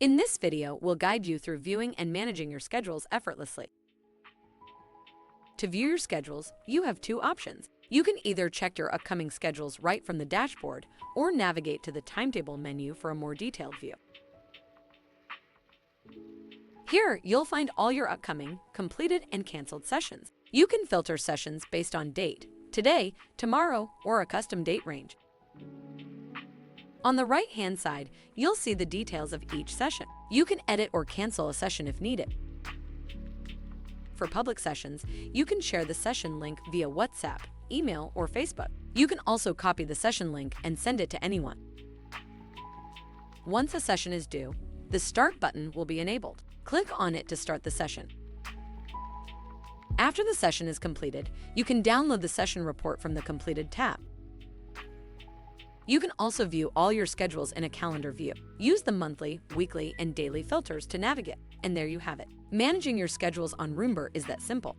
In this video, we'll guide you through viewing and managing your schedules effortlessly. To view your schedules, you have two options. You can either check your upcoming schedules right from the dashboard or navigate to the timetable menu for a more detailed view. Here, you'll find all your upcoming, completed, and canceled sessions. You can filter sessions based on date, today, tomorrow, or a custom date range. On the right-hand side, you'll see the details of each session. You can edit or cancel a session if needed. For public sessions, you can share the session link via WhatsApp, email, or Facebook. You can also copy the session link and send it to anyone. Once a session is due, the Start button will be enabled. Click on it to start the session. After the session is completed, you can download the session report from the Completed tab. You can also view all your schedules in a calendar view. Use the monthly, weekly, and daily filters to navigate. And there you have it. Managing your schedules on Roombr is that simple.